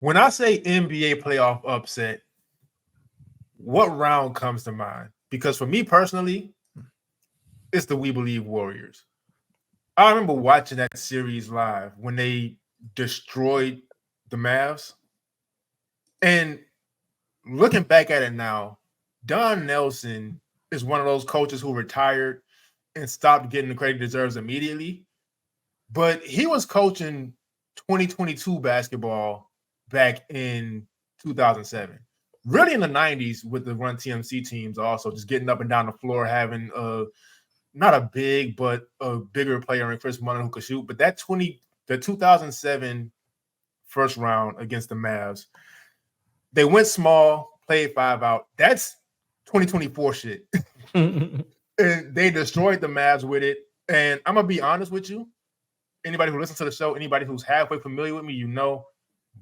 When I say NBA playoff upset, what round comes to mind? Because for me personally, it's the We Believe Warriors. I remember watching that series live when they destroyed the Mavs. And looking back at it now, Don Nelson is one of those coaches who retired and stopped getting the credit he deserves immediately. But he was coaching 2022 basketball back in 2007. Really in the 90s with the Run TMC teams also, just getting up and down the floor, having not a big, but a bigger player in Chris Mullin who could shoot. But the 2007 first round against the Mavs, they went small, played 5 out. That's 2024 shit. And they destroyed the Mavs with it. And I'm going to be honest with you. Anybody who listens to the show, anybody who's halfway familiar with me, you know,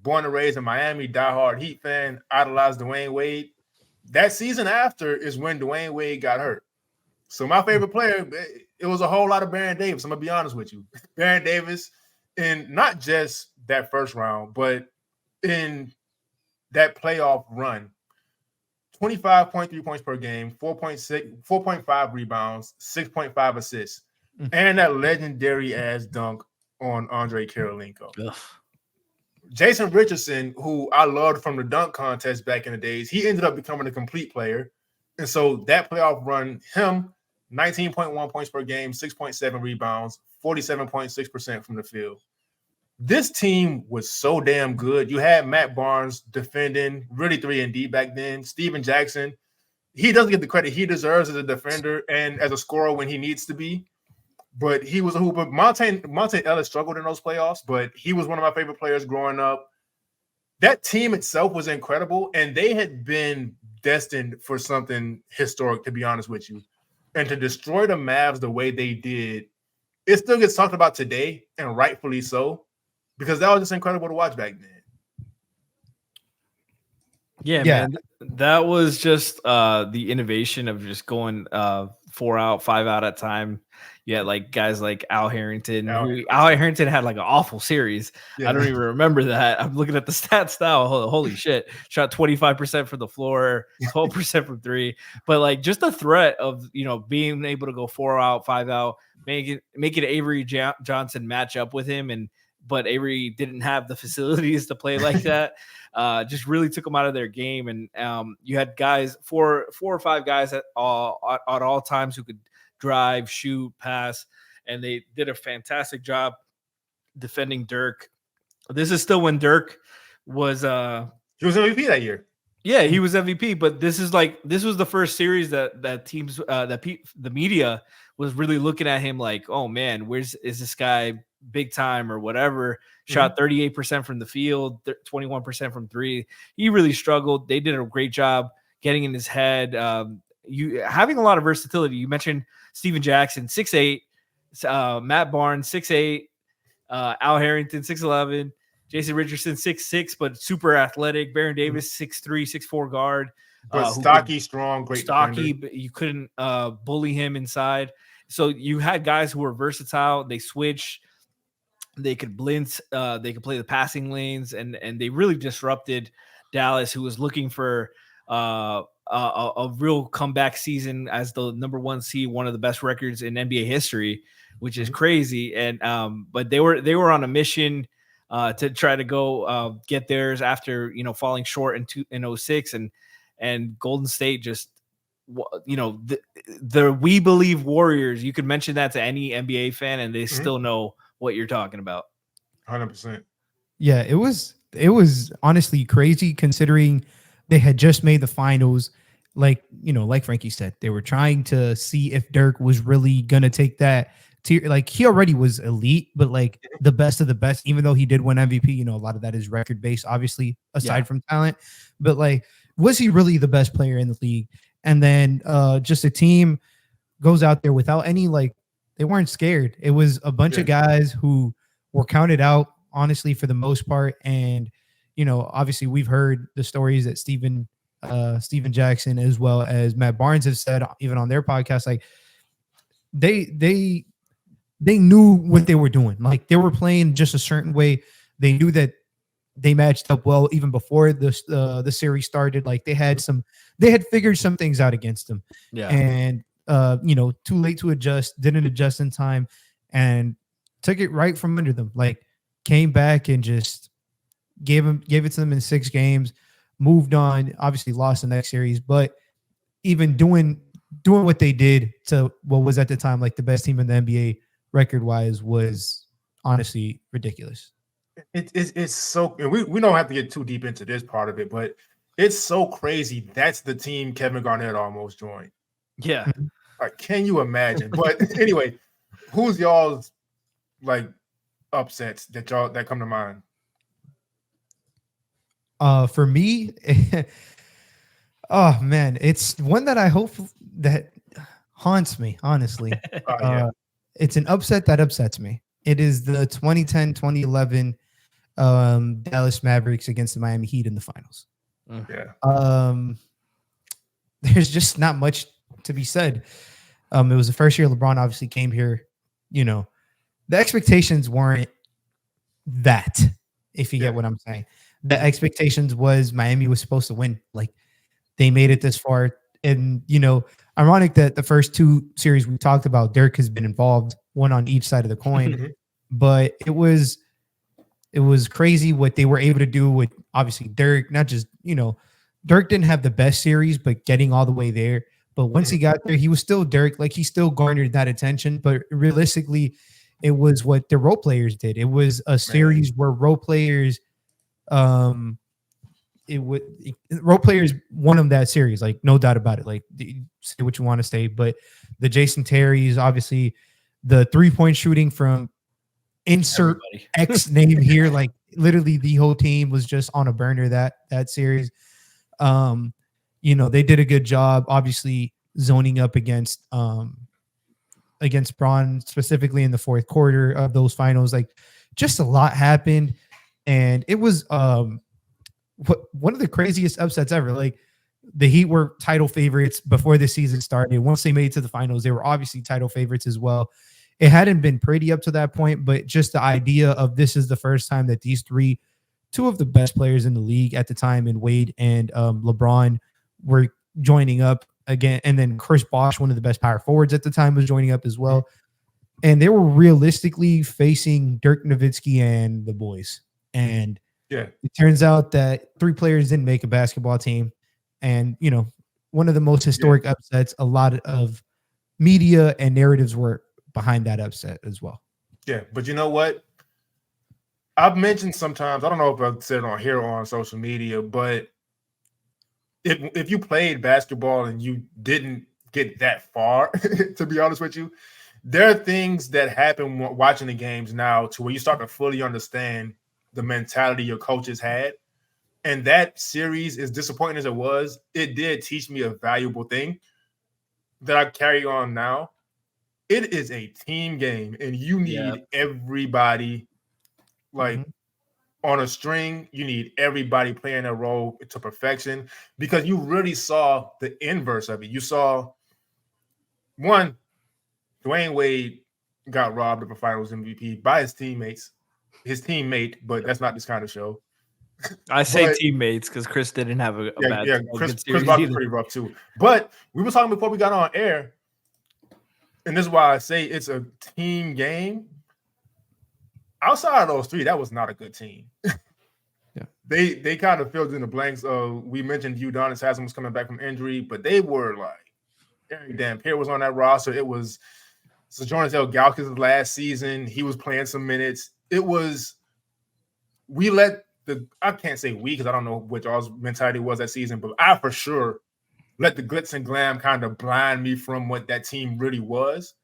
born and raised in Miami, diehard Heat fan, idolized Dwyane Wade. That season after is when Dwyane Wade got hurt. So my favorite player, it was a whole lot of Baron Davis. I'm going to be honest with you. Baron Davis, in not just that first round, but in that playoff run, 25.3 points per game, 4.5 rebounds, 6.5 assists, and that legendary-ass dunk on Andre Karolinko. Ugh. Jason Richardson, who I loved from the dunk contest back in the days, he ended up becoming a complete player. And so that playoff run, him, 19.1 points per game, 6.7 rebounds, 47.6% from the field. This team was so damn good. You had Matt Barnes defending, really 3-and-D back then. Steven Jackson, he doesn't get the credit he deserves as a defender and as a scorer when he needs to be. But he was a hooper. Monte Ellis struggled in those playoffs, but he was one of my favorite players growing up. That team itself was incredible, and they had been destined for something historic, to be honest with you. And to destroy the Mavs the way they did, it still gets talked about today, and rightfully so, because that was just incredible to watch back then. Yeah, man. That was just the innovation of just going 4 out, 5 out at a time. You had like guys like Al Harrington. Al Harrington had like an awful series. Yeah. I don't even remember that. I'm looking at the stats now. Holy shit. Shot 25% from the floor, 12% from 3. But like just the threat of, being able to go 4 out, 5 out, make it Avery Johnson match up with him. But Avery didn't have the facilities to play like that. Just really took them out of their game. And you had guys, four or 5 guys at all times who could drive, shoot, pass, and they did a fantastic job defending Dirk. This is still when Dirk was he was MVP that year. Yeah, he was MVP, but this was the first series that teams the media was really looking at him like, oh man, is this guy big time or whatever? Shot 38% from the field, 21% from 3. He really struggled. They did a great job getting in his head. You having a lot of versatility. You mentioned Steven Jackson, 6'8", Matt Barnes, 6'8", Al Harrington, 6'11", Jason Richardson, 6'6", but super athletic. Baron Davis, 6'3", 6'4" guard. But stocky, strong, great stocky, defender. But you couldn't bully him inside. So you had guys who were versatile. They switched. They could blitz. They could play the passing lanes, and they really disrupted Dallas, who was looking for a real comeback season as the number 1 seed, one of the best records in NBA history, which is crazy. And but they were on a mission to try to go get theirs after falling short in 06, and Golden State just the We Believe Warriors. You could mention that to any NBA fan, and they still know what you're talking about. 100%. Yeah, it was honestly crazy considering they had just made the finals. Like Frankie said, they were trying to see if Dirk was really going to take that tier. Like he already was elite, but like the best of the best, even though he did win MVP, a lot of that is record based, obviously, aside from talent. But like, was he really the best player in the league? And then just a team goes out there without any, they weren't scared. It was a bunch of guys who were counted out, honestly, for the most part. And, obviously we've heard the stories that Steven Jackson as well as Matt Barnes have said, even on their podcast, like they knew what they were doing. Like they were playing just a certain way. They knew that they matched up well even before the series started. Like they had figured some things out against them. Yeah. And too late to adjust, didn't adjust in time, and took it right from under them. Like came back and just gave it to them in 6 games, moved on, obviously lost the next series, but even doing what they did to what was at the time like the best team in the NBA record wise was honestly ridiculous. It's so, and we don't have to get too deep into this part of it, but it's so crazy. That's the team Kevin Garnett almost joined. Yeah. Like, can you imagine? But anyway, who's y'all's like upsets that come to mind? For me, oh man, it's one that I hope that haunts me, honestly. It's an upset that upsets me. It is the 2010-2011 Dallas Mavericks against the Miami Heat in the finals. Yeah. There's just not much to be said. It was the first year LeBron obviously came here. The expectations weren't that, if you get what I'm saying. The expectations was Miami was supposed to win. Like they made it this far. And, ironic that the first 2 series we talked about, Dirk has been involved, one on each side of the coin. But it was crazy what they were able to do with obviously Dirk, not just, Dirk didn't have the best series, but getting all the way there. But once he got there, he was still Dirk. Like he still garnered that attention. But realistically, it was what the role players did. It was a series where role players won them that series, like no doubt about it. Like say what you want to say, but the Jason Terry's, obviously the 3-point shooting from insert X name here, like literally the whole team was just on a burner that series. They did a good job, obviously zoning up against Braun, specifically in the fourth quarter of those finals. Like just a lot happened, and it was one of the craziest upsets ever. Like the Heat were title favorites before the season started. Once they made it to the finals, they were obviously title favorites as well. It hadn't been pretty up to that point, but just the idea of this is the first time that these 2 of the best players in the league at the time, in Wade and LeBron, were joining up again. And then Chris Bosh, one of the best power forwards at the time, was joining up as well. And they were realistically facing Dirk Nowitzki and the boys. And it turns out that 3 players didn't make a basketball team. And, one of the most historic upsets, a lot of media and narratives were behind that upset as well. Yeah, but you know what? I've mentioned sometimes, I don't know if I've said it on here or on social media, but if you played basketball and you didn't get that far, to be honest with you, there are things that happen watching the games now to where you start to fully understand the mentality your coaches had. And that series, as disappointing as it was, it did teach me a valuable thing that I carry on now. It is a team game, and you need everybody on a string. You need everybody playing their role to perfection, because you really saw the inverse of it. You saw, one, Dwyane Wade got robbed of a Finals MVP by his teammate, but that's not this kind of show. I say teammates because Chris didn't have a bad. Yeah, Chris Bosh was pretty rough too. But we were talking before we got on air, and this is why I say it's a team game. Outside of those 3, that was not a good team. They kind of filled in the blanks. We mentioned Udonis Haslem was coming back from injury, but they were like, Eric Dampier was on that roster. It was Jonas Ilgauskas last season. He was playing some minutes. It was, I can't say we because I don't know what y'all's mentality was that season, but I for sure let the glitz and glam kind of blind me from what that team really was.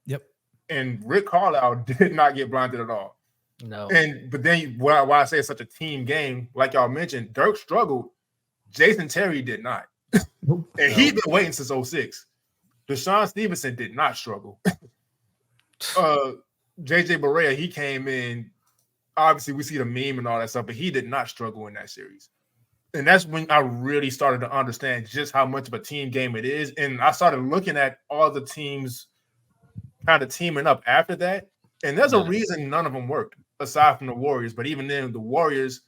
Yep. And Rick Carlisle did not get blinded at all. No. But then why I say it's such a team game, like y'all mentioned, Dirk struggled. Jason Terry did not. And he'd been waiting since 2006. Deshaun Stevenson did not struggle. JJ Barea, he came in. Obviously, we see the meme and all that stuff, but he did not struggle in that series. And that's when I really started to understand just how much of a team game it is. And I started looking at all the teams kind of teaming up after that. And there's a reason none of them worked, aside from the Warriors. But even then, the Warriors,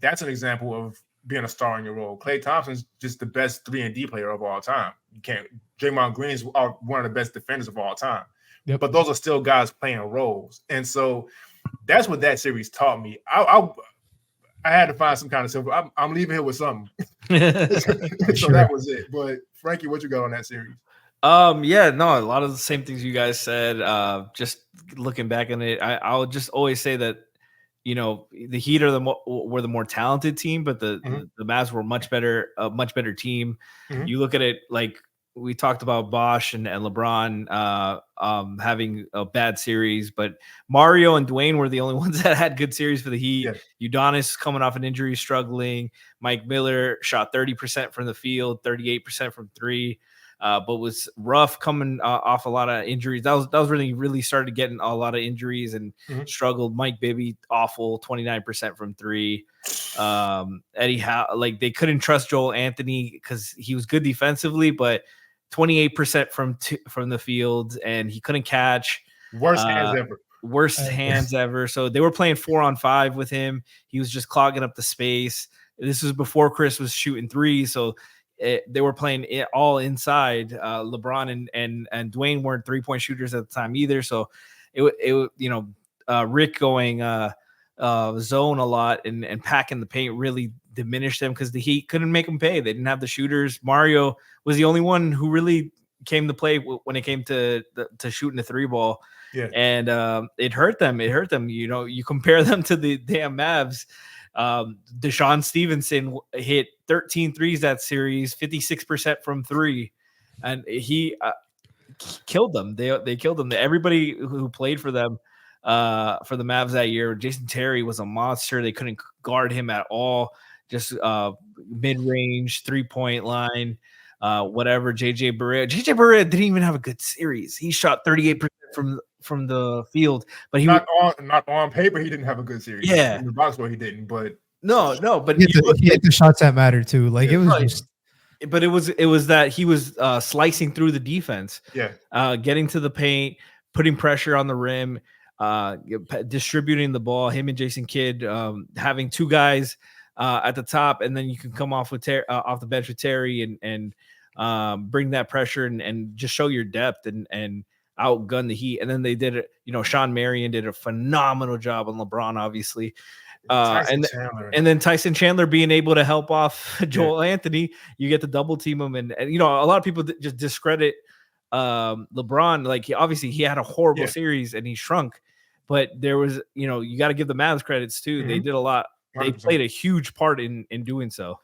that's an example of being a star in your role. Klay Thompson's just the best 3-and-D player of all time. You can't. Draymond Green's one of the best defenders of all time. Yep. But those are still guys playing roles, and so that's what that series taught me. I had to find some kind of silver. I'm leaving here with something. So that was it. But Frankie, what you got on that series? Yeah, no, a lot of the same things you guys said. Just looking back on it, I'll just always say that, you know, the Heat were the more talented team, but the Mavs were a much better team. Mm-hmm. You look at it like we talked about Bosh and LeBron having a bad series, but Mario and Dwyane were the only ones that had good series for the Heat. Yeah. Udonis coming off an injury, struggling. Mike Miller shot 30% from the field, 38% from three. But was rough coming off a lot of injuries. That was really started getting a lot of injuries and struggled. Mike Bibby, awful, 29% from three. Eddie Howe, like they couldn't trust Joel Anthony because he was good defensively, but 28% from the field, and he couldn't catch. Worst hands ever. So they were playing 4-on-5 with him. He was just clogging up the space. This was before Chris was shooting threes, so they were playing it all inside. LeBron and Dwyane weren't 3-point shooters at the time either. So it you know, Rick going zone a lot and packing the paint really diminished them because the Heat couldn't make them pay. They didn't have the shooters. Mario was the only one who really came to play when it came to shooting the three ball. Yeah. And it hurt them. You know, you compare them to the damn Mavs. Deshaun Stevenson hit 13 threes that series, 56% from three, and he killed them. They killed them. Everybody who played for them, for the Mavs that year, Jason Terry was a monster. They couldn't guard him at all. Just mid-range 3-point line, whatever. JJ Barea didn't even have a good series. He shot 38% from the field, but he not on paper he didn't have a good series. Yeah, in the box score he didn't, but no, but he hit the shots that matter too. Like it was right. just, but it was that he was slicing through the defense, getting to the paint, putting pressure on the rim, distributing the ball. Him and Jason Kidd having two guys at the top, and then you can come off with off the bench with Terry and bring that pressure and just show your depth and outgun the Heat. And then they did it. You know, Sean Marion did a phenomenal job on LeBron, obviously. And then Tyson Chandler being able to help off Joel Anthony. You get to double team him, and you know, a lot of people just discredit LeBron. Like he had a horrible series and he shrunk, but there was, you know, you got to give the Mavs credits too. They did a lot. 100%. They played a huge part in doing so.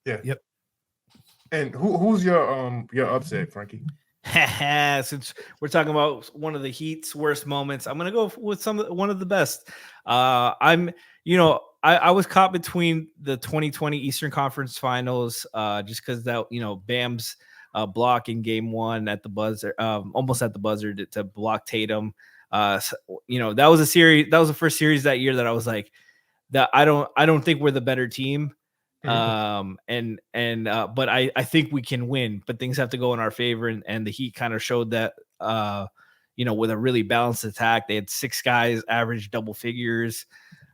Yeah. Yep. And who's your upset, Frankie? Since we're talking about one of the Heat's worst moments, I'm gonna go with one of the best. I was caught between the 2020 Eastern Conference Finals, just because that, you know, Bam's block in Game 1 at the buzzer, almost at the buzzer to block Tatum. You know, that was a series. That was the first series that year that I was like, that I don't think we're the better team. But I think we can win, but things have to go in our favor, and the Heat kind of showed that, you know, with a really balanced attack. They had 6 guys average double figures,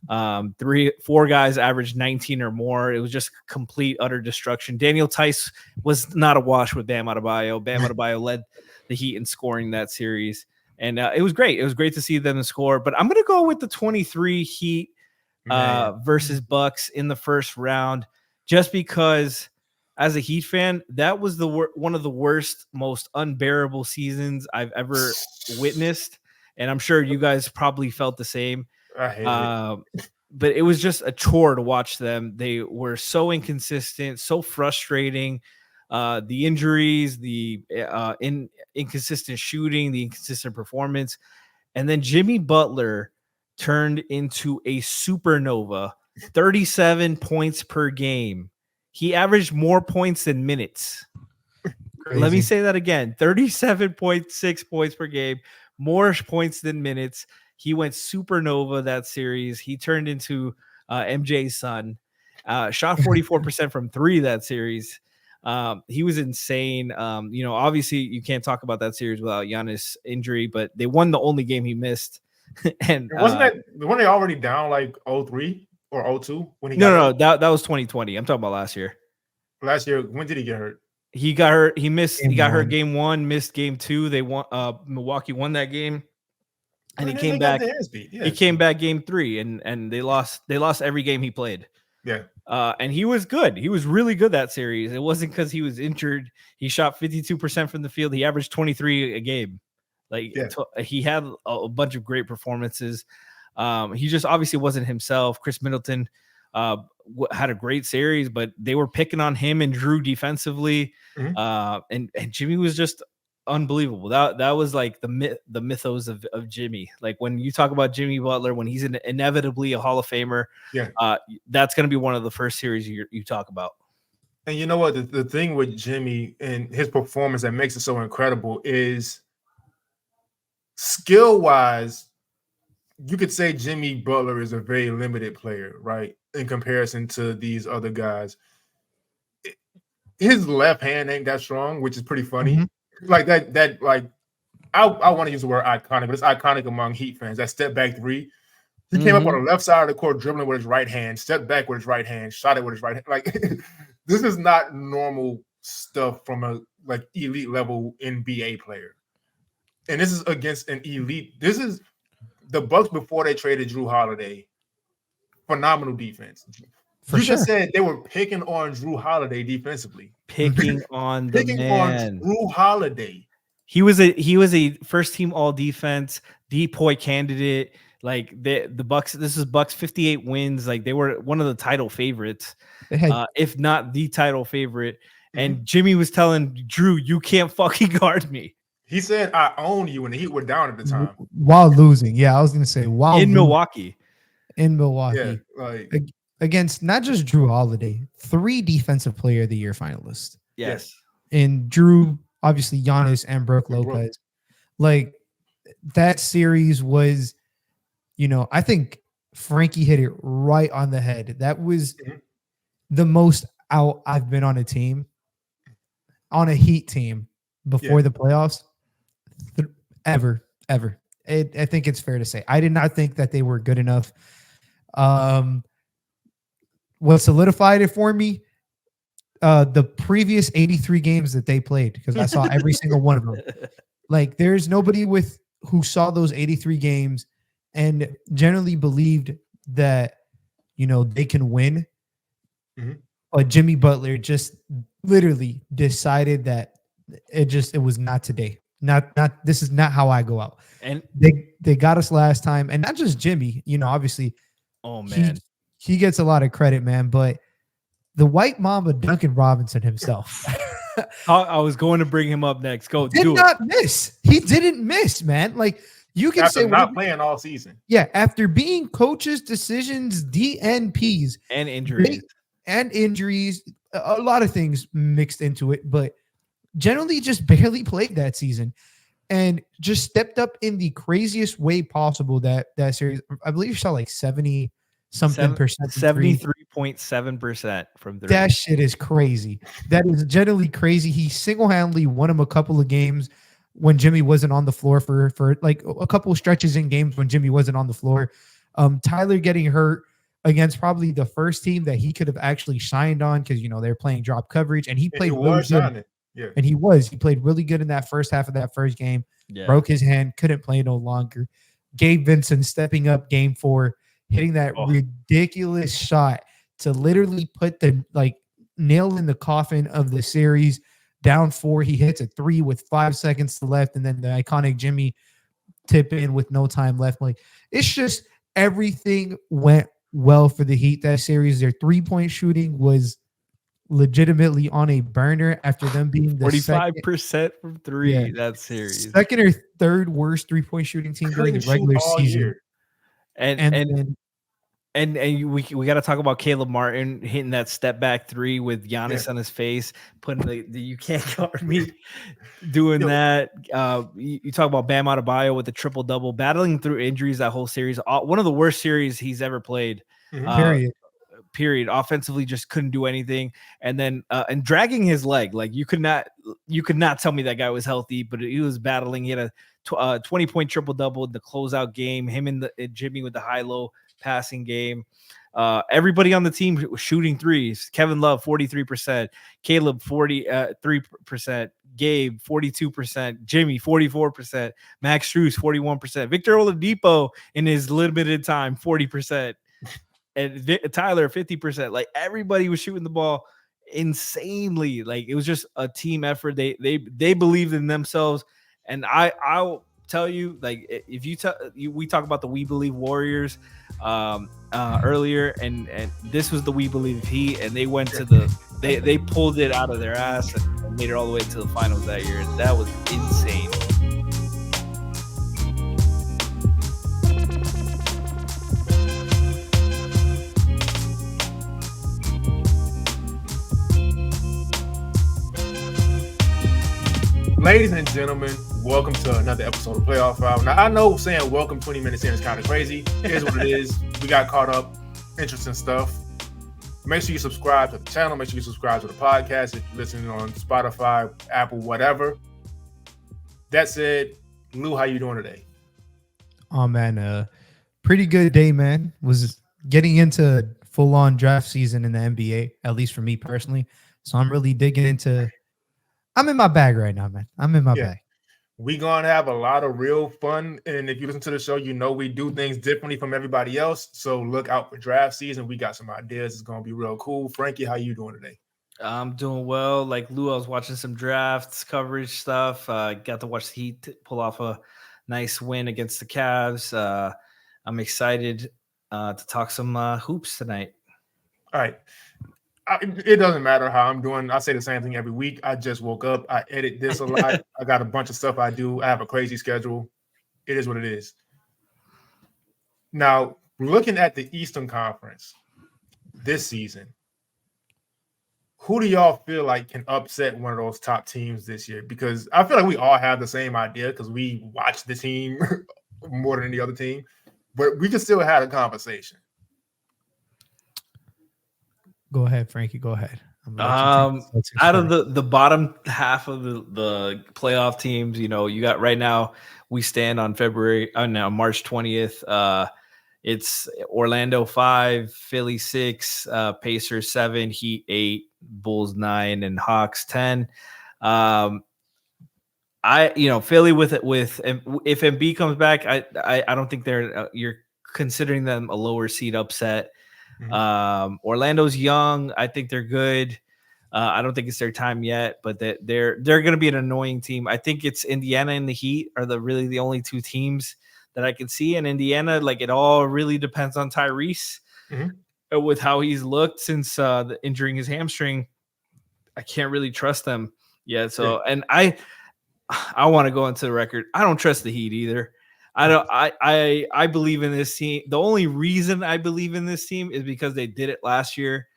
4 guys averaged 19 or more. It was just complete utter destruction. Daniel Tice was not a wash with Bam Adebayo. Bam Adebayo led the Heat in scoring that series, and it was great. It was great to see them score. But I'm gonna go with the 23 Heat versus Bucks in the first round. Just because, as a Heat fan, that was one of the worst, most unbearable seasons I've ever witnessed, and I'm sure you guys probably felt the same. I hate it. But it was just a chore to watch them. They were so inconsistent, so frustrating. The injuries, the inconsistent shooting, the inconsistent performance, and then Jimmy Butler turned into a supernova. 37 points per game. He averaged more points than minutes. Crazy. Let me say that again. 37.6 points per game, more points than minutes. He went supernova that series. He turned into MJ's son. Shot 44% from 3 that series. He was insane. You know, obviously you can't talk about that series without Giannis' injury, but they won the only game he missed. And wasn't that when they already down like 0-3? or 02 when he No. That was 2020. I'm talking about last year. Last year, when did he get hurt? He got hurt. He missed. He got hurt Game game 1, missed game 2. They won. Milwaukee won that game, and he came back. He came back game 3, and they lost. They lost every game he played. Yeah. And he was good. He was really good that series. It wasn't because he was injured. He shot 52% from the field. He averaged 23 a game. He had a bunch of great performances. He just obviously wasn't himself. Chris Middleton had a great series, but they were picking on him and Drew defensively. And Jimmy was just unbelievable. That was like the mythos of Jimmy. Like when you talk about Jimmy Butler, when he's inevitably a Hall of Famer, that's going to be one of the first series you talk about. And you know what? The thing with Jimmy and his performance that makes it so incredible is skill-wise, you could say Jimmy Butler is a very limited player, right? In comparison to these other guys. His left hand ain't that strong, which is pretty funny. Like that, like I want to use the word iconic, but it's iconic among Heat fans. That step back 3. He came up on the left side of the court, dribbling with his right hand, stepped back with his right hand, shot it with his right hand. Like this is not normal stuff from a like elite level NBA player. And this is against an elite. This is the Bucks before they traded Drew Holiday. Phenomenal defense. You just said they were picking on Drew Holiday defensively. Picking on the man. On Drew Holiday. He was a first team all defense DPOY candidate. Like the Bucks, this is Bucks 58 wins. Like they were one of the title favorites, if not the title favorite. And Jimmy was telling Drew, "You can't fucking guard me." He said, "I own you," and the Heat were down at the time while losing. Yeah, I was gonna say Milwaukee. In Milwaukee, yeah, like against not just Drew Holiday, 3 Defensive Player of the Year finalists. Yes, and Drew, obviously Giannis and Brook Lopez. Like that series was, I think Frankie hit it right on the head. That was the most out I've been on a team, on a Heat team before the playoffs, ever. I think it's fair to say I did not think that they were good enough. What solidified it for me, the previous 83 games that they played, because I saw every single one of them. Like there's nobody who saw those 83 games and generally believed that, they can win. But Jimmy Butler just literally decided that it was not today. Not this is not how I go out. And they got us last time, and not just Jimmy, obviously. Oh man. He gets a lot of credit, man, but the white mamba Duncan Robinson himself. I was going to bring him up next. Go did do not it. miss. He didn't miss, man. Like you can after say not playing all season. Yeah, after being coaches' decisions, DNPs, and injuries, a lot of things mixed into it, but generally just barely played that season and just stepped up in the craziest way possible that series. I believe you saw like 70 something percent, 73.7% from 3. That shit is crazy. That is generally crazy. He single-handedly won him a couple of games when Jimmy wasn't on the floor for like a couple of stretches in games when Jimmy wasn't on the floor. Tyler getting hurt against probably the first team that he could have actually shined on because they're playing drop coverage, and he played really good. Yeah. And he played really good in that first half of that first game. Yeah. Broke his hand, couldn't play no longer. Gabe Vincent stepping up game 4, hitting that ridiculous shot to literally put the nail in the coffin of the series. Down 4, he hits a 3 with 5 seconds left, and then the iconic Jimmy tip in with no time left. Like it's just everything went well for the Heat that series. Their 3-point shooting was legitimately on a burner after them being the 45% from 3 that series. Second or third worst 3-point shooting team during the regular season. And we got to talk about Caleb Martin hitting that step back 3 with Giannis on his face, putting the you can't guard me, doing that. You talk about Bam Adebayo with the triple double, battling through injuries that whole series. One of the worst series he's ever played. Period. Offensively, just couldn't do anything, and then and dragging his leg. Like you could not tell me that guy was healthy, but he was battling. He had a 20-point triple double in the closeout game. Him and Jimmy with the high-low passing game. Everybody on the team was shooting threes. Kevin Love 43%, Caleb 43%, Gabe 42%, Jimmy 44%, Max Strus 41%, Victor Oladipo in his limited time 40%, and Tyler 50%. Like everybody was shooting the ball insanely. Like it was just a team effort. They believed in themselves, and I'll tell you, like if we talk about the We Believe Warriors earlier, and this was the We Believe Heat, and they went to they pulled it out of their ass and made it all the way to the finals that year. That was insane. Ladies and gentlemen, welcome to another episode of Playoff Hour. Now, I know saying welcome 20 minutes in is kind of crazy. It is what it is. We got caught up. Interesting stuff. Make sure you subscribe to the channel. Make sure you subscribe to the podcast if you're listening on Spotify, Apple, whatever. That said, Lou, how you doing today? Oh, man. Pretty good day, man. Was getting into full-on draft season in the NBA, at least for me personally. So I'm really digging into... I'm in my bag right now, man. I'm in my bag. We're going to have a lot of real fun. And if you listen to the show, you know we do things differently from everybody else. So look out for draft season. We got some ideas. It's going to be real cool. Frankie, how you doing today? I'm doing well. Like Lou, I was watching some drafts coverage stuff. Got to watch the Heat pull off a nice win against the Cavs. I'm excited to talk some hoops tonight. All right. It doesn't matter how I'm doing. I say the same thing every week. I just woke up. I edit this a lot. I got a bunch of stuff I do. I have a crazy schedule. It is what it is. Now, looking at the Eastern Conference this season, who do y'all feel like can upset one of those top teams this year? Because I feel like we all have the same idea because we watch the team more than any other team, but we can still have a conversation. Go ahead, Frankie. Go ahead. Out of the bottom half of the playoff teams, you know, you got right now, we stand on March 20th. It's Orlando 5, Philly 6, Pacers 7, Heat 8, Bulls 9, and Hawks 10. Philly with if Embiid comes back, I don't think you're considering them a lower seed upset. Mm-hmm. Orlando's young. I think they're good. I don't think it's their time yet, but they're going to be an annoying team. I think it's Indiana and the Heat are really the only two teams that I can see. And Indiana, like it all really depends on Tyrese with how he's looked since injuring his hamstring. I can't really trust them yet. So, and I want to go into the record. I don't trust the Heat either. I believe in this team. The only reason I believe in this team is because they did it last year,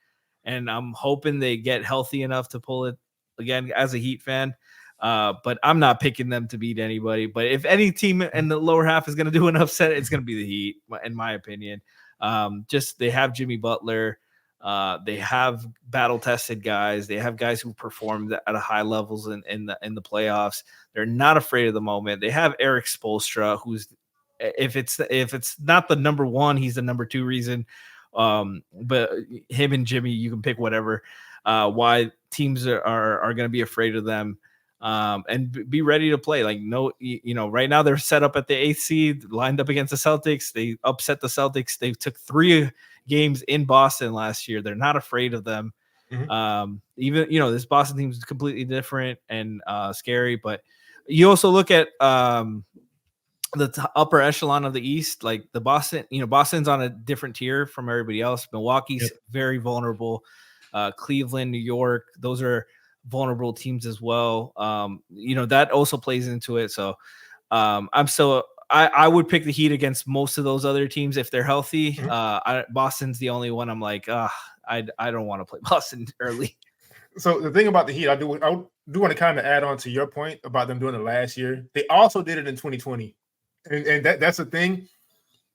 and I'm hoping they get healthy enough to pull it again as a Heat fan. But I'm not picking them to beat anybody. But if any team in the lower half is going to do an upset, it's going to be the Heat, in my opinion. They have Jimmy Butler. They have battle-tested guys. They have guys who performed at a high levels in the playoffs. They're not afraid of the moment. They have Eric Spoelstra, who's if it's not the number one, he's the number two reason. But him and Jimmy, you can pick whatever. Why teams are going to be afraid of them, and be ready to play. Like right now they're set up at the 8th seed, lined up against the Celtics. They upset the Celtics. They took 3 games in Boston last year. They're not afraid of them. Mm-hmm. Even this Boston team is completely different and scary. But you also look at the upper echelon of the East, like the Boston. Boston's on a different tier from everybody else. Milwaukee's very vulnerable. Cleveland, New York, those are vulnerable teams as well. That also plays into it. So I would pick the Heat against most of those other teams if they're healthy. Mm-hmm. Boston's the only one I'm like, I don't want to play Boston early. So the thing about the Heat, I do want to kind of add on to your point about them doing it last year. They also did it in 2020. And that's the thing.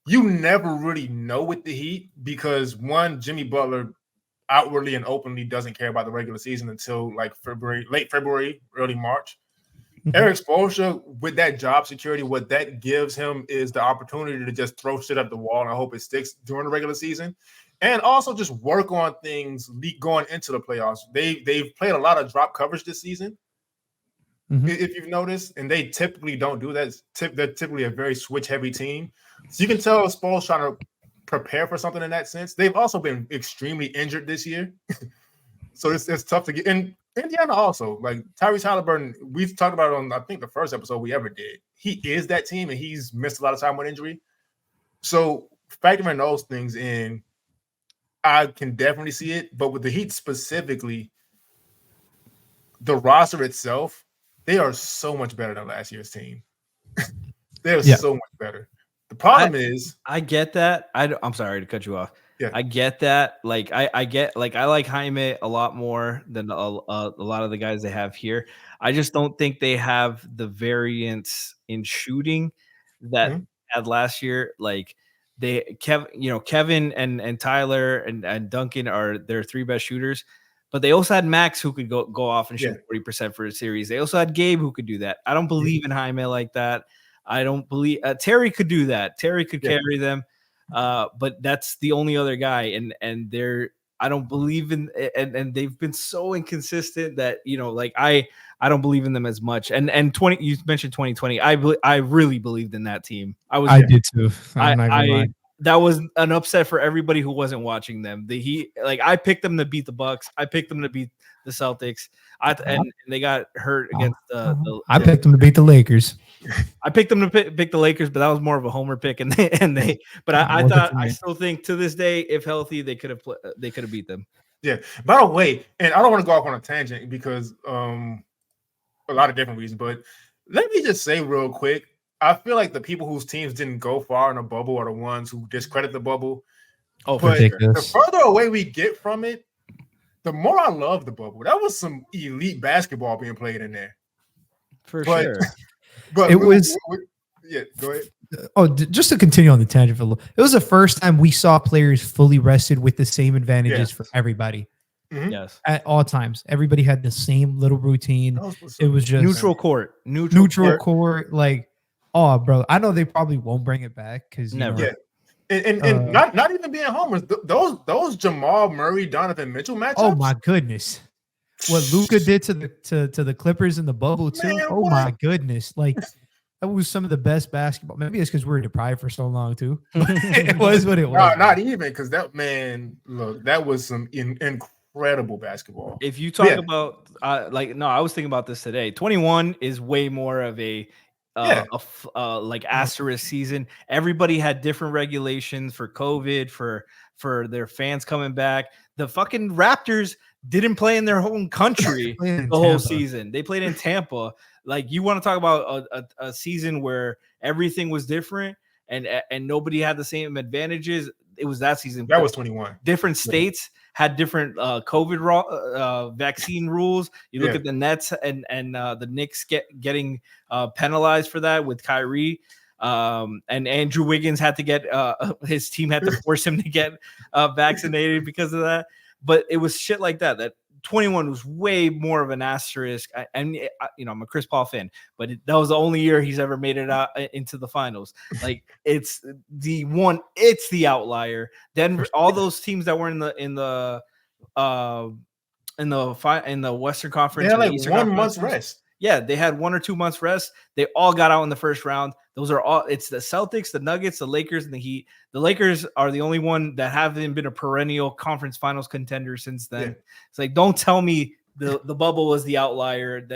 You never really know with the Heat because, one, Jimmy Butler outwardly and openly doesn't care about the regular season until like late February, early March. Eric Spoelstra, with that job security, what that gives him is the opportunity to just throw shit at the wall, and I hope it sticks during the regular season. and also just work on things going into the playoffs. They've played a lot of drop coverage this season. If you've noticed, and they typically don't do that. They're typically a very switch-heavy team. So you can tell Spoel's trying to prepare for something in that sense. They've also been extremely injured this year. So it's tough to get. And Indiana also, like Tyrese Halliburton, we've talked about it on, I think, the first episode we ever did. He is that team, and he's missed a lot of time with injury. So factoring those things in, I can definitely see it. But with the Heat specifically, the roster itself, they are so much better than last year's team. They're so much better. The problem is, I get that. I'm sorry to cut you off. Yeah. I get that. Like I get, like, I like Jaime a lot more than a lot of the guys they have here. I just don't think they have the variance in shooting that they had last year. Like Kevin and Tyler and Duncan are their three best shooters. But they also had Max who could go off and shoot 40% for a series. They also had Gabe who could do that. I don't believe in Jaime like that. I don't believe Terry could do that. Terry could carry them, but that's the only other guy. And they're, I don't believe in, and they've been so inconsistent that, like I don't believe in them as much. And you mentioned 2020. I really believed in that team. I did too. I'm not gonna lie. That was an upset for everybody who wasn't watching them. I picked them to beat the Bucks. I picked them to beat the Celtics. And they got hurt against I picked them to beat the Lakers. I picked them to pick the Lakers, but that was more of a homer pick. But I still think to this day, if healthy, they could have beat them. Yeah. By the way, and I don't want to go off on a tangent because a lot of different reasons, but let me just say real quick. I feel like the people whose teams didn't go far in the bubble are the ones who discredit the bubble. Oh, but the further away we get from it, the more I love the bubble. That was some elite basketball being played in there. Sure. But it was. Yeah, go ahead. Oh, just to continue on the tangent for a little, it was the first time we saw players fully rested with the same advantages for everybody. Mm-hmm. Yes, at all times, everybody had the same little routine. It was just neutral court. Like, oh, bro, I know they probably won't bring it back because never. Yeah. And not even being homers, those Jamal Murray, Donovan Mitchell matchups. Oh my goodness, what Luka did to the Clippers in the bubble too. Man, oh my goodness, like that was some of the best basketball. Maybe it's because we were deprived for so long too. It was what it was. No, not even because that was some incredible basketball. If you talk about I was thinking about this today. 21 is way more of a asterisk season. Everybody had different regulations for COVID, for their fans coming back. The fucking Raptors didn't play in their home country the whole season. They played in Tampa. Like, you want to talk about a season where everything was different and nobody had the same advantages. It was that season. That was 21. Different states had different COVID vaccine rules. You look at the Nets and the Knicks getting penalized for that with Kyrie. And Andrew Wiggins had to get his team had to force him to get vaccinated because of that. But it was shit like that 21 was way more of an asterisk. I'm a Chris Paul fan, but that was the only year he's ever made it out into the finals. Like, it's the outlier. Denver, all those teams that were in the Western Conference, they had like 1 month's rest. Yeah, they had 1 or 2 months rest. They all got out in the first round. Those are all. It's the Celtics, the Nuggets, the Lakers, and the Heat. The Lakers are the only one that haven't been a perennial conference finals contender since then. Yeah. It's like, don't tell me the bubble was the outlier.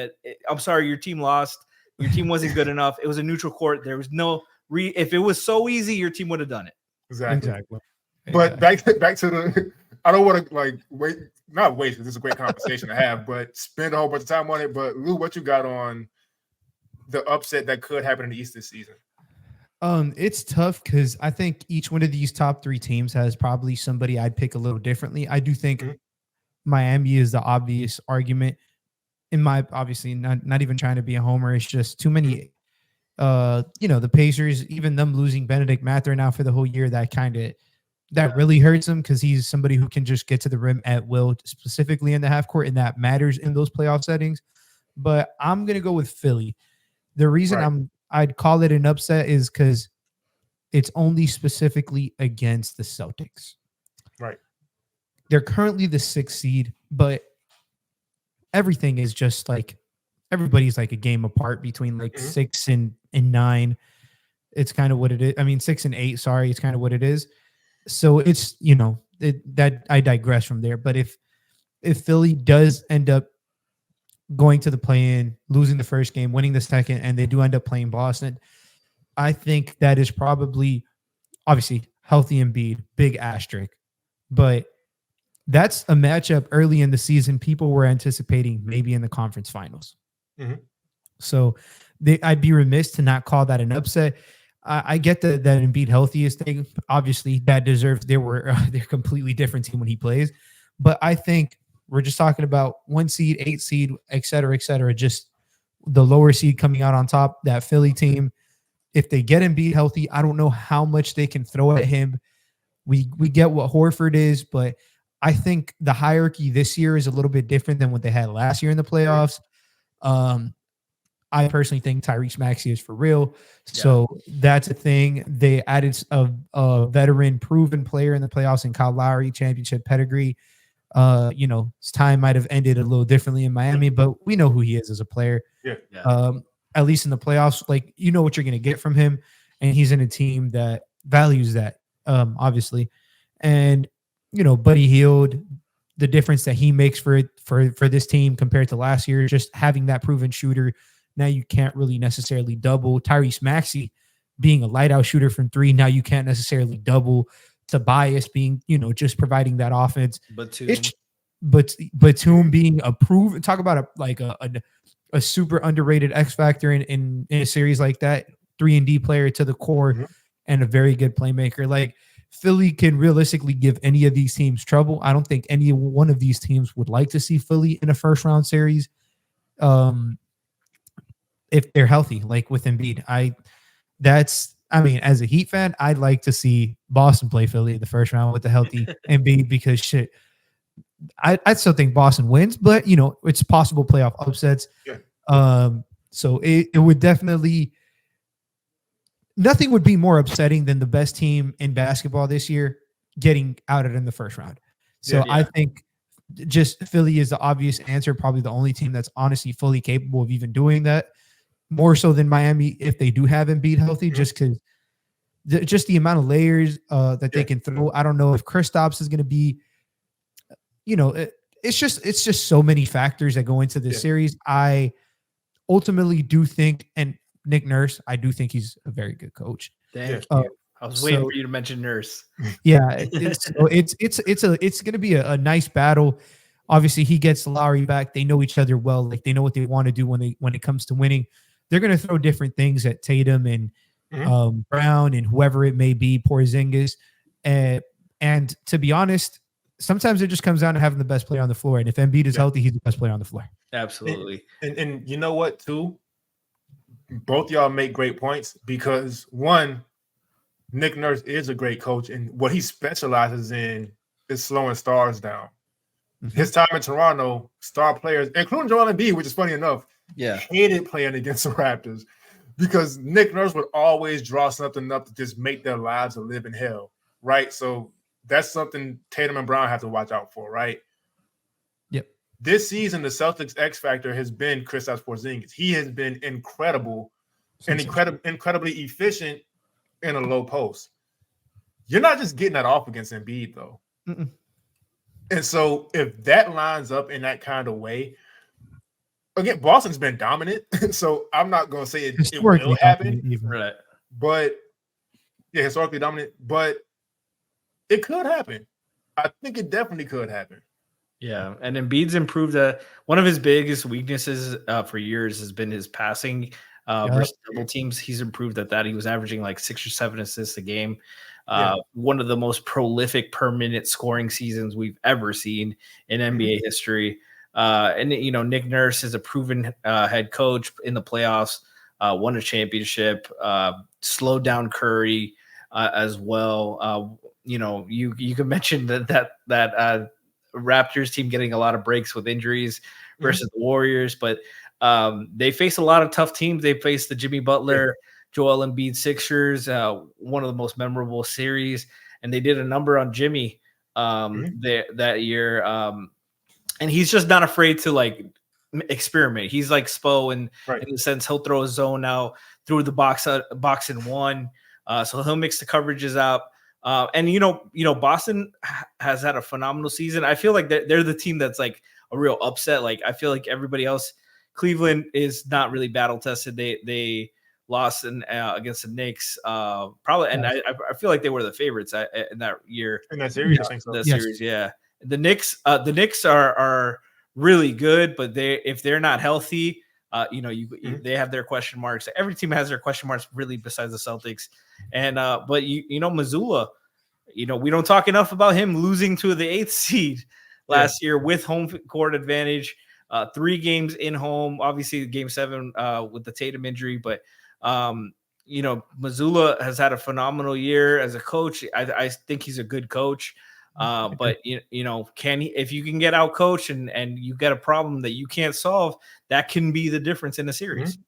I'm sorry, your team lost. Your team wasn't good enough. It was a neutral court. There was no if it was so easy, your team would have done it. Exactly. But back to the. I don't want to not wait because this is a great conversation to have, but spend a whole bunch of time on it. But Lou, what you got on the upset that could happen in the East this season? It's tough because I think each one of these top 3 teams has probably somebody I'd pick a little differently. I do think Miami is the obvious argument. Obviously not even trying to be a homer. It's just too many. The Pacers, even them losing Benedict Mathurin now for the whole year, that really hurts him because he's somebody who can just get to the rim at will, specifically in the half court, and that matters in those playoff settings. But I'm gonna go with Philly. The reason I'd call it an upset is because it's only specifically against the Celtics. Right. they're currently the 6th seed, but everything is just like everybody's like a game apart between like 6 and 9. It's kind of what it is. I mean, 6 and 8. Sorry, it's kind of what it is. So it's that I digress from there. But if Philly does end up going to the play-in, losing the first game, winning the second, and they do end up playing Boston, I think that is probably obviously healthy Embiid, big asterisk, but that's a matchup early in the season people were anticipating maybe in the conference finals. So I'd be remiss to not call that an upset. I get that Embiid healthiest thing. Obviously, that deserves. They're completely different team when he plays, but I think we're just talking about 1 seed, 8 seed, et cetera, just the lower seed coming out on top. That Philly team, if they get Embiid healthy, I don't know how much they can throw at him. We get what Horford is, but I think the hierarchy this year is a little bit different than what they had last year in the playoffs. I personally think Tyrese Maxey is for real. So that's a thing. They added a veteran proven player in the playoffs in Kyle Lowry, championship pedigree. His time might have ended a little differently in Miami, but we know who he is as a player. At least in the playoffs, like, you know what you're going to get from him. And he's in a team that values that, obviously. And, Buddy Hield, the difference that he makes for this team compared to last year, just having that proven shooter. Now you can't really necessarily double. Tyrese Maxey being a light out shooter from 3. Now you can't necessarily double. Tobias being, just providing that offense. Batum being a proven, talk about a super underrated X factor in a series like that. 3-and-D player to the core and a very good playmaker. Like, Philly can realistically give any of these teams trouble. I don't think any one of these teams would like to see Philly in a first round series. If they're healthy, like with Embiid, as a Heat fan, I'd like to see Boston play Philly in the first round with the healthy Embiid, because shit, I still think Boston wins, but it's possible playoff upsets. So it would definitely, nothing would be more upsetting than the best team in basketball this year getting outed in the first round. So I think just Philly is the obvious answer, probably the only team that's honestly fully capable of even doing that. More so than Miami if they do have Embiid healthy, just because just the amount of layers that they can throw. I don't know if Kristaps is going to be, it's just so many factors that go into this series. I ultimately do think, and Nick Nurse, I do think he's a very good coach. Thank you. I was waiting for you to mention Nurse. It's going to be a nice battle. Obviously, he gets Lowry back. They know each other well. Like, they know what they want to do when it comes to winning. They're going to throw different things at Tatum and Brown and whoever it may be, Porzingis. And to be honest, sometimes it just comes down to having the best player on the floor. And if Embiid is healthy, he's the best player on the floor. Absolutely. And you know what, too? Both y'all make great points, because one, Nick Nurse is a great coach, and what he specializes in is slowing stars down. His time in Toronto, star players, including Joel Embiid, which is funny enough, hated playing against the Raptors, because Nick Nurse would always draw something up to just make their lives a living hell, right? So that's something Tatum and Brown have to watch out for, right? Yep. This season, the Celtics X factor has been Kristaps Porzingis. He has been incredible and incredibly efficient in a low post. You're not just getting that off against Embiid, though. And so if that lines up in that kind of way, again, Boston's been dominant. So I'm not going to say it will happen. Right. But, historically dominant. But it could happen. I think it definitely could happen. Yeah, and Embiid's improved. One of his biggest weaknesses for years has been his passing versus double teams. He's improved at that. He was averaging like 6 or 7 assists a game. One of the most prolific per minute scoring seasons we've ever seen in NBA history. And Nick Nurse is a proven head coach in the playoffs. Won a championship. Slowed down Curry as well. You can mention that Raptors team getting a lot of breaks with injuries versus the Warriors, but they face a lot of tough teams. They face the Jimmy Butler, Joel Embiid Sixers, one of the most memorable series, and they did a number on Jimmy that year. And he's just not afraid to like experiment. He's like Spo in the sense he'll throw a zone out through the box and one. So he'll mix the coverages up. And you know, Boston has had a phenomenal season. I feel like they're the team that's like a real upset. Like I feel like everybody else, Cleveland is not really battle tested. They lost against the Knicks, probably, and I feel like they were the favorites in that year. In that series, I think so. Series, yeah. The Knicks are really good, but if they're not healthy, they have their question marks. Every team has their question marks, really, besides the Celtics. And but Mazzulla, we don't talk enough about him losing to the 8th seed last year with home court advantage. 3 games in home, obviously Game 7 with the Tatum injury, but Mazzulla has had a phenomenal year as a coach. I think he's a good coach. But can he, if you can get out coached and you get a problem that you can't solve, that can be the difference in a series.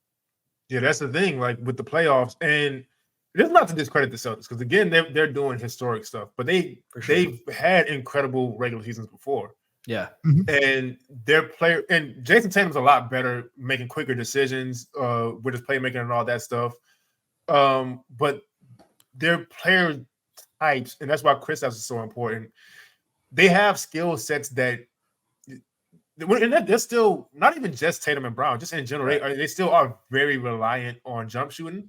Yeah, that's the thing. Like with the playoffs, and it's not to discredit the Celtics because again, they're doing historic stuff, but they've had incredible regular seasons before. Yeah, and their player and Jason Tatum's a lot better making quicker decisions with his playmaking and all that stuff. But their player types, and that's why Kristaps is so important. They have skill sets that, and they're still not even just Tatum and Brown, just in general. They still are very reliant on jump shooting,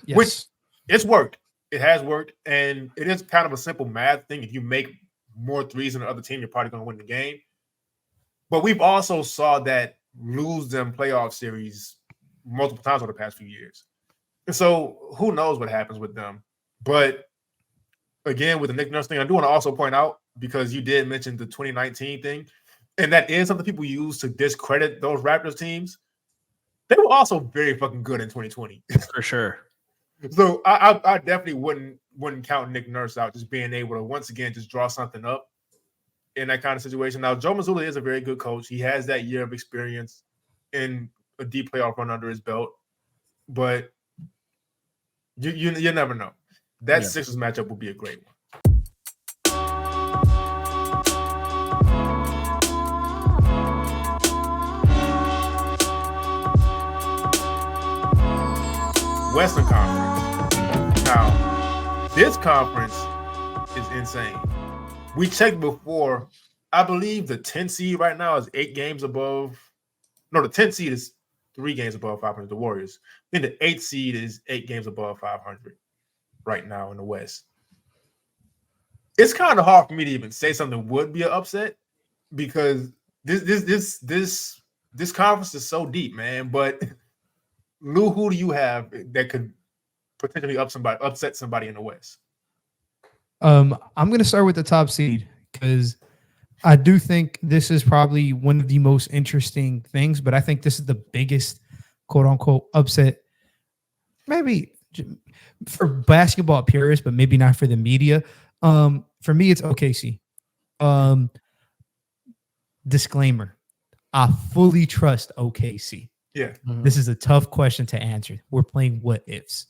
which it's worked. It has worked, and it is kind of a simple math thing. If you make more threes than the other team, you're probably going to win the game. But we've also saw that lose them playoff series multiple times over the past few years. And so who knows what happens with them. But again, with the Nick Nurse thing, I do want to also point out, because you did mention the 2019 thing, and that is something people use to discredit those Raptors teams. They were also very fucking good in 2020. For sure. So I definitely wouldn't count Nick Nurse out, just being able to once again just draw something up in that kind of situation. Now, Joe Mazzulla is a very good coach. He has that year of experience in a deep playoff run under his belt, but you never know. That Sixers matchup will be a great one. Western Conference. Now, this conference is insane. We checked before. I believe the 10 seed right now is 8 games above. No, the 10 seed is 3 games above 500, the Warriors. Then the 8th seed is 8 games above 500 right now in the West. It's kind of hard for me to even say something would be an upset because this conference is so deep, man. But Lou, who do you have that could potentially upset somebody in the West? I'm going to start with the top seed because I do think this is probably one of the most interesting things, but I think this is the biggest quote unquote upset, maybe for basketball purists, but maybe not for the media. For me, it's OKC. Disclaimer: I fully trust OKC. Yeah, This is a tough question to answer. We're playing what ifs.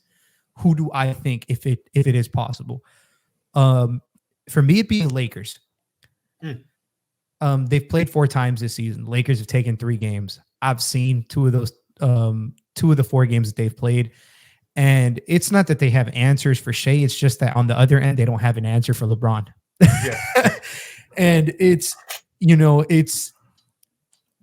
Who do I think if it is possible? For me, it'd be the Lakers. They've played 4 times this season. The Lakers have taken 3 games. I've seen 2 of those, 2 of the 4 games that they've played. And it's not that they have answers for Shea. It's just that on the other end, they don't have an answer for LeBron. Yeah. And it's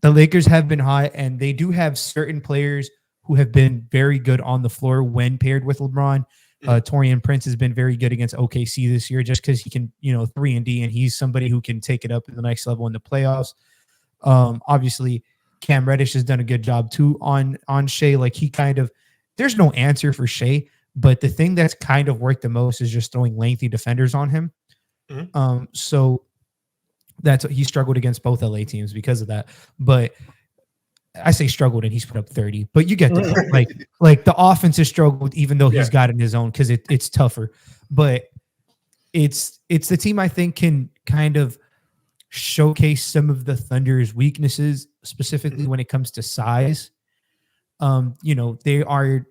the Lakers have been hot, and they do have certain players who have been very good on the floor when paired with LeBron. Taurean Prince has been very good against OKC this year just because he can, 3-and-D, and he's somebody who can take it up to the next level in the playoffs. Obviously, Cam Reddish has done a good job too on Shea. Like there's no answer for Shea, but the thing that's kind of worked the most is just throwing lengthy defenders on him. So he struggled against both LA teams because of that. But I say struggled and he's put up 30, but you get the point. Like the offense has struggled even though he's got it in his own because it's tougher. But it's the team I think can kind of showcase some of the Thunder's weaknesses, specifically when it comes to size. They are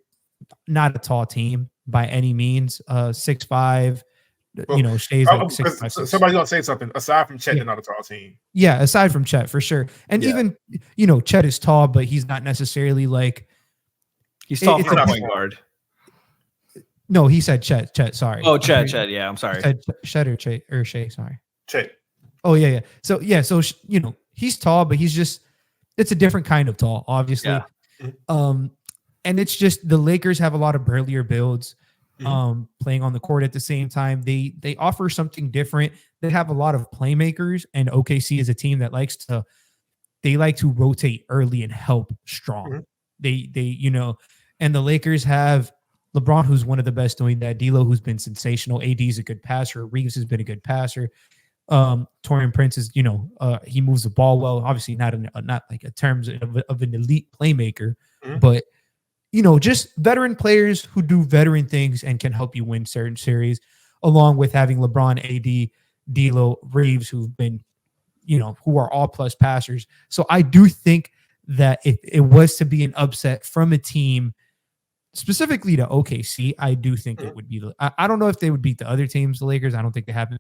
not a tall team by any means. 6'5", Shay's like 6'5". Somebody's gonna say something. Aside from Chet, they're not a tall team. Yeah, aside from Chet, for sure. And even Chet is tall, but he's not necessarily like he's tall for a point guard. No, he said Chet. Sorry. Oh, Chet. Yeah, I'm sorry. Chet or Shay. Sorry. Chet. Oh yeah. So he's tall, but it's a different kind of tall, obviously. Yeah. And it's just the Lakers have a lot of burlier builds, playing on the court at the same time. They offer something different. They have a lot of playmakers, and OKC is a team that like to rotate early and help strong. And the Lakers have LeBron, who's one of the best doing that. D'Lo, who's been sensational. AD is a good passer. Reeves has been a good passer. Taurean Prince is, he moves the ball well. Obviously, not like in terms of an elite playmaker, but just veteran players who do veteran things and can help you win certain series, along with having LeBron, AD, D'Lo, Reeves, who've been, who are all plus passers. So I do think that if it was to be an upset from a team, specifically to OKC, I do think it would be. I don't know if they would beat the other teams, the Lakers. I don't think they have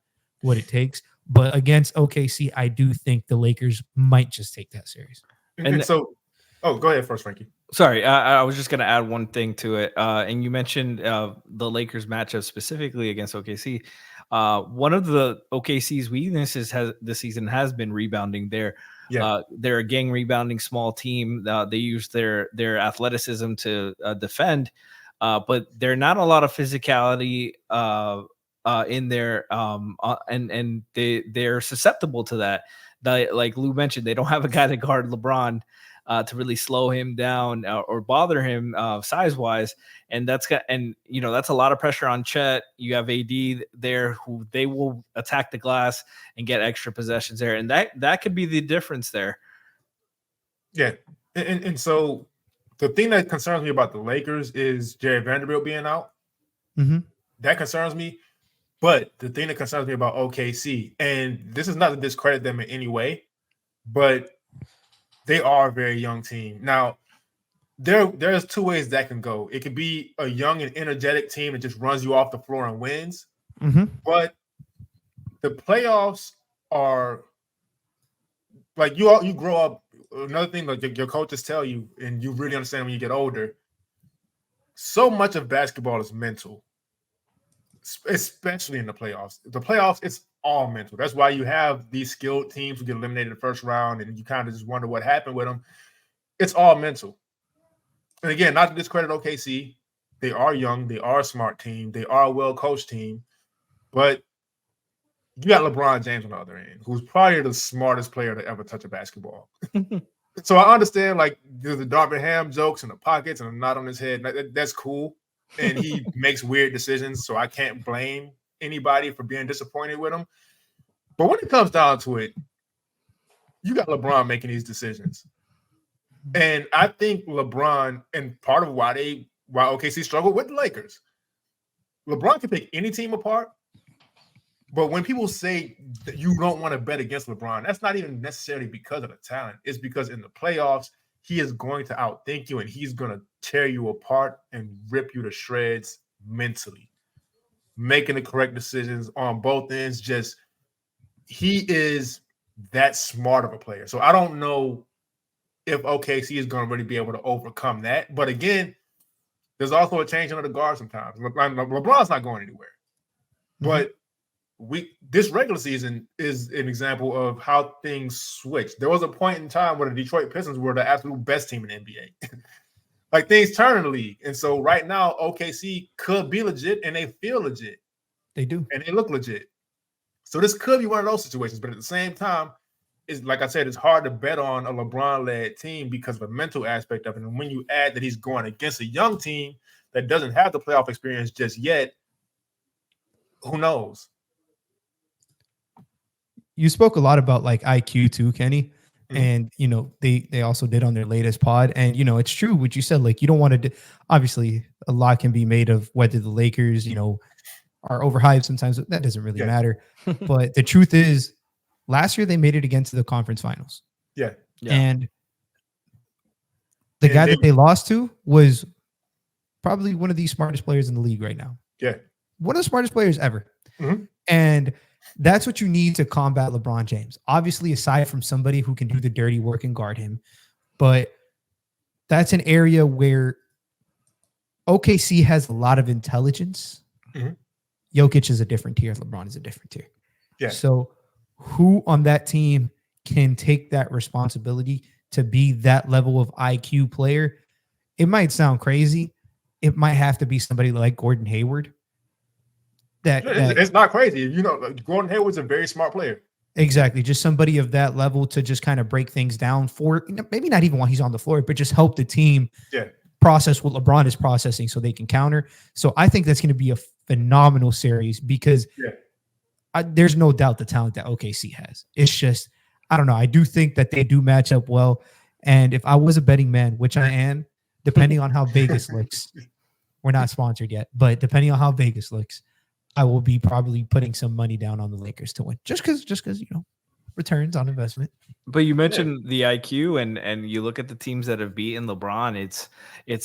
what it takes. But against OKC, I do think the Lakers might just take that series. And so, go ahead first, Frankie. Sorry, I was just going to add one thing to it. And you mentioned the Lakers matchup specifically against OKC. One of the OKC's weaknesses this season has been rebounding. They're a gang rebounding small team. They use their athleticism to defend, but they're not a lot of physicality in there, and they're susceptible to that. Like Lou mentioned, they don't have a guy to guard LeBron to really slow him down or bother him size wise, and that's a lot of pressure on Chet. You have AD there who they will attack the glass and get extra possessions there, and that could be the difference there. Yeah, and so the thing that concerns me about the Lakers is Jared Vanderbilt being out. That concerns me. But the thing that concerns me about OKC, and this is not to discredit them in any way, but they are a very young team. Now, there's two ways that can go. It could be a young and energetic team that just runs you off the floor and wins. But the playoffs are like you grow up. Another thing, like your coaches tell you, and you really understand when you get older. So much of basketball is mental. Especially in the playoffs. The playoffs, it's all mental. That's why you have these skilled teams who get eliminated in the first round, and you kind of just wonder what happened with them. It's all mental. And again, not to discredit OKC, they are young, they are a smart team, they are a well-coached team, but you got LeBron James on the other end, who's probably the smartest player to ever touch a basketball. So I understand, like, the Darvin Ham jokes and the pockets and a knot on his head. That's cool. And he makes weird decisions, so I can't blame anybody for being disappointed with him. But when it comes down to it, you got LeBron making these decisions. And I think LeBron, and part of why OKC struggled with the Lakers, LeBron can pick any team apart. But when people say that you don't want to bet against LeBron, that's not even necessarily because of the talent. It's because in the playoffs, he is going to outthink you, and he's going to tear you apart and rip you to shreds mentally. Making the correct decisions on both ends. He is that smart of a player. So I don't know if OKC is going to really be able to overcome that. But again, there's also a changing of the guard sometimes. LeBron's not going anywhere. But this regular season is an example of how things switch. There was a point in time where the Detroit Pistons were the absolute best team in the NBA. Like, things turn in the league. And so right now, OKC could be legit, and they feel legit. They do. And they look legit. So this could be one of those situations. But at the same time, it's like I said, it's hard to bet on a LeBron-led team because of the mental aspect of it. And when you add that he's going against a young team that doesn't have the playoff experience just yet, who knows? You spoke a lot about like IQ too, Kenny. And, they also did on their latest pod. And, it's true what you said. Like, you don't want to obviously a lot can be made of whether the Lakers, are overhyped sometimes. That doesn't really matter. But the truth is, last year they made it against the conference finals. Yeah. And the guy that they lost to was probably one of the smartest players in the league right now. Yeah. One of the smartest players ever. And that's what you need to combat LeBron James. Obviously, aside from somebody who can do the dirty work and guard him, but that's an area where OKC has a lot of intelligence. Jokic is a different tier. LeBron is a different tier. Yeah. So who on that team can take that responsibility to be that level of IQ player? It might sound crazy. It might have to be somebody like Gordon Hayward. It's not crazy. You know, Gordon Hayward's a very smart player. Exactly. Just somebody of that level to just kind of break things down for, maybe not even while he's on the floor, but just help the team process what LeBron is processing so they can counter. So I think that's going to be a phenomenal series because there's no doubt the talent that OKC has. It's just, I don't know. I do think that they do match up well. And if I was a betting man, which I am, depending on how Vegas looks, we're not sponsored yet, but depending on how Vegas looks, I will be probably putting some money down on the Lakers to win just because, you know, returns on investment. But you mentioned the IQ and you look at the teams that have beaten LeBron. It's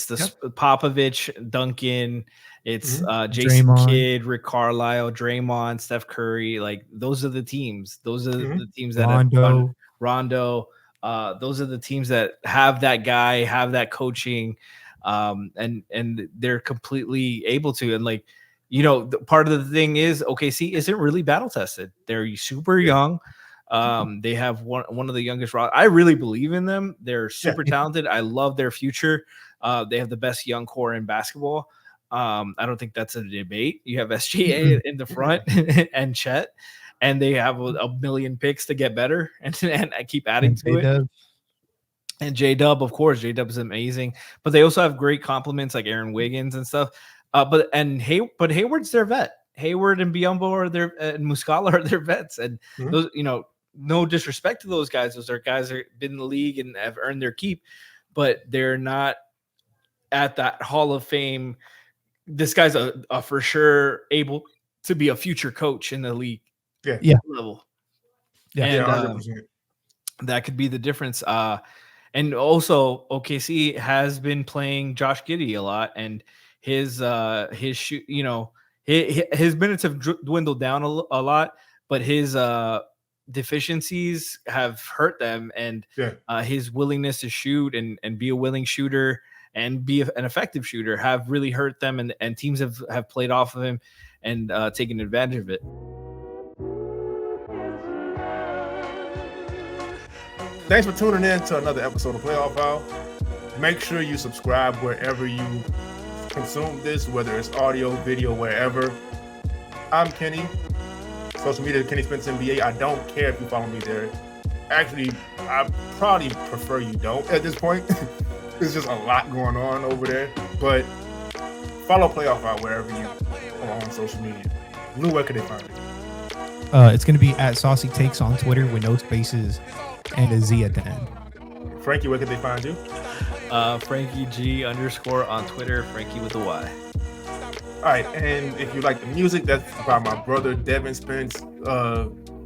the Popovich, Duncan, it's Jason Draymond. Kidd, Rick Carlisle, Draymond, Steph Curry. Like those are the teams. Those are the teams that have won. Rondo. Those are the teams that have that guy, have that coaching, and they're completely able to. And like, you know, part of the thing is OKC isn't really battle tested. They're super young. They have one of the youngest. I really believe in them. They're super talented. I love their future. They have the best young core in basketball. I don't think that's a debate. You have SGA in the front and Chet, and they have a million picks to get better and keep adding to it. And J-Dub, of course, J-Dub is amazing. But they also have great compliments like Aaron Wiggins and stuff. But Hayward's their vet. Hayward and Biyombo and Muscala are their vets. And those, you know, no disrespect to those guys. Those are guys that have been in the league and have earned their keep, but they're not at that Hall of Fame. This guy's a for sure able to be a future coach in the league level. And that could be the difference. And also OKC has been playing Josh Giddey a lot, and his minutes have dwindled down a lot, but his deficiencies have hurt them, and his willingness to shoot and be a willing shooter and be an effective shooter have really hurt them, and teams have played off of him and taken advantage of it. Thanks for tuning in to another episode of Playoff File. Make sure you subscribe wherever you consume this, whether it's audio, video, wherever. I'm Kenny. Social media, Kenny Spence NBA. I don't care if you follow me there. Actually, I probably prefer you don't at this point. There's just a lot going on over there. But follow Playoff File wherever you are on social media. Lou, where can they find it? It's going to be at Saucy Takes on Twitter with no spaces and a Z at the end. Frankie, where can they find you? Frankie G _ on Twitter, Frankie with a Y. All right, and if you like the music, that's by my brother Devin Spence.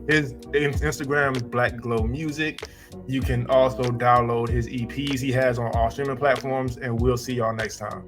His Instagram is Black Glow Music. You can also download his EPs he has on all streaming platforms, and we'll see y'all next time.